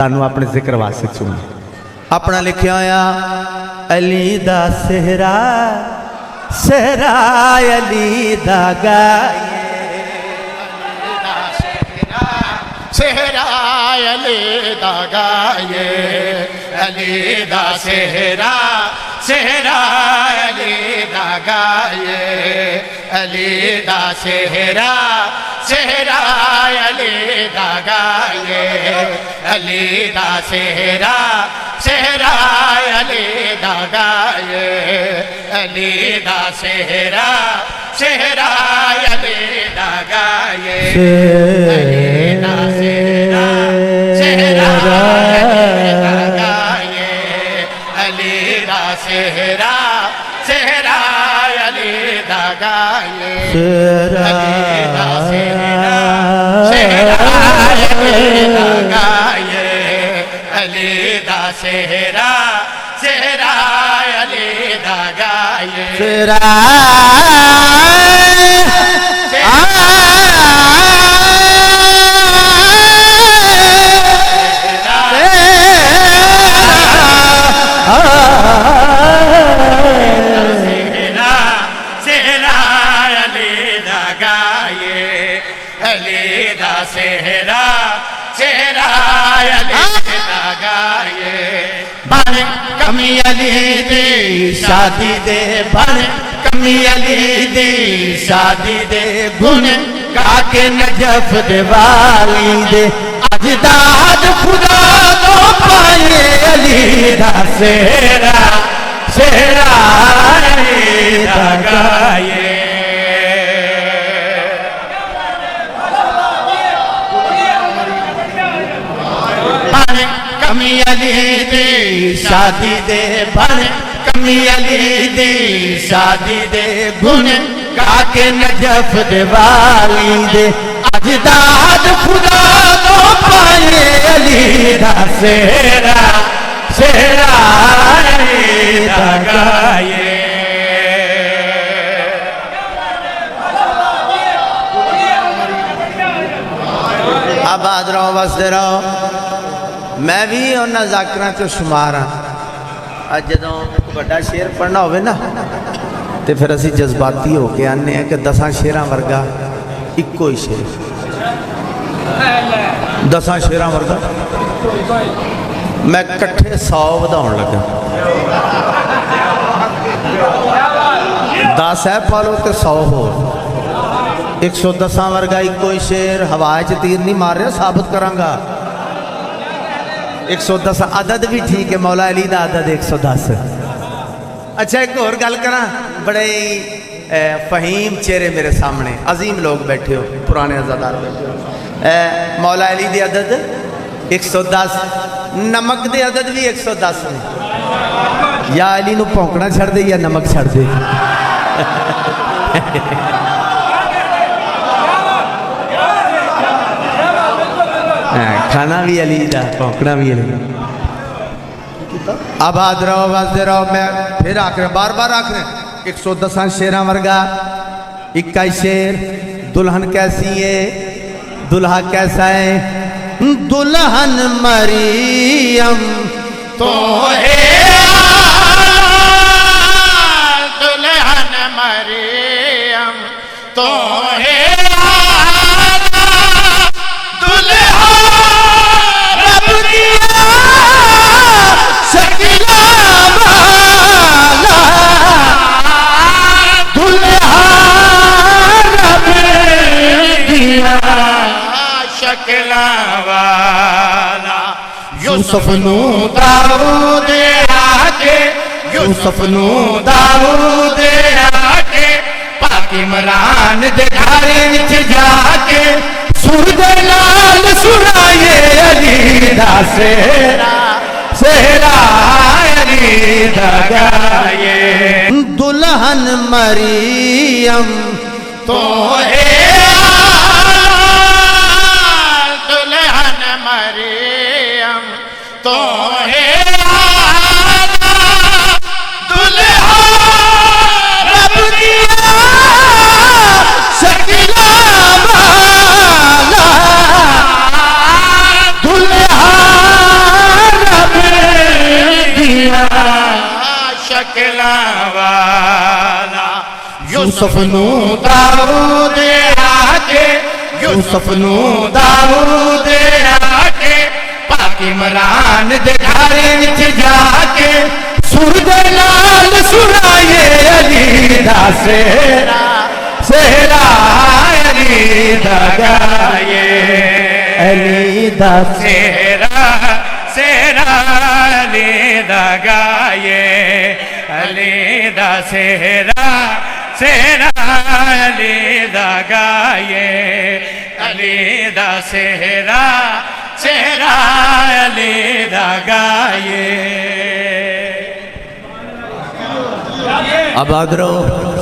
تانوں اپنے ذکر واسطے سن اپنا لکھیا ہویا علی دا سہرا سہرا علی دا گائے سہرا علی دا گائے علی دا سہرا سہرا علی دا گائے علی دا سہرا سہرا علی دا گائے علی دا سہرا سہرا علی دا گائے علی دا سہرا سہرا علی دا گائے علی دا سہرا سہرا علی دا گائے علی دا سہرا سہرا علی دا گائے علی دا سہرا سہرا علی دا گائے علی دا سہرا سہرا علی دا گائے سہرا سہرا علی دا گائے بن کمی علی دی شادی دے بن کمی علی دی شادی دے گن گا کے نجف دے والی دے اجداد خدا تو پائے علی دا سہرا سہرا علی دا گائے کمی علی دی شادی دے بن کمی علی دی شادی دے گن گا کے نجف دے والی دے اجداد خدا تو پائے علی دا سہرا سہرا علی دا گائے آباد رہو بستے رہو میں بھی انہاں ذاکراں چوں شمار ہاں اج جدوں کوئی بڑا شعر پڑھنا ہوئے نا تے پھر اسی جذباتی ہو کے آنے ہیں کہ 10 شعراں ورگا اکو ہی شعر 10 شعراں ورگا میں کٹھے 100 وداؤن لگا 10 ہے پالو تے 100 ہو 110 ورگا اکو ہی شعر ہوائے چ تیر نہیں مار رہا ثابت کرانگا 110 عدد بھی ٹھیک ہے مولا علی دا عدد 110 اچھا ایک اور گل کرنا بڑے فہیم چہرے میرے سامنے عظیم لوگ بیٹھے ہو پرانے عزادار بیٹھے ہو مولا علی دی عدد 110 نمک دے عدد بھی 110 ہیں یا علی نو پونکنا چھڑ دے یا نمک چھڑ دے کھانا بھی علی دا پونکنا بھی علی آباد رہو بازدے رہو میں پھر آکھ رہے بار بار آکھ رہے 110 شیرہ ورگا اکائی شیر دلہن کیسی ہے دلہا کیسا ہے دلہن مریم تو ہے دلہن مریم تو ہے یوسف نو داؤد آکے یوسف نو داؤد آکے پاک عمران دے گھر وچ جا کے سرد لال سنائے علی دا سہرا سہرا علی دا گائے دلہن مریم تو ہے دلہن مریم تو ہے دلہا رب دیا شکلہ والا دلہا یوسف نو داؤد آکے یوسف نو داؤد آکے پاک عمران دے گھر وچ جا کے سر دے نال سنائے علی دا سہرا سہرا علی دا گائے علی دا سہرا سہرا علی دا گائے علی دا سہرا سہرا علی دا گائے علی دا سہرا سہرا علی دا گائے اب آگرو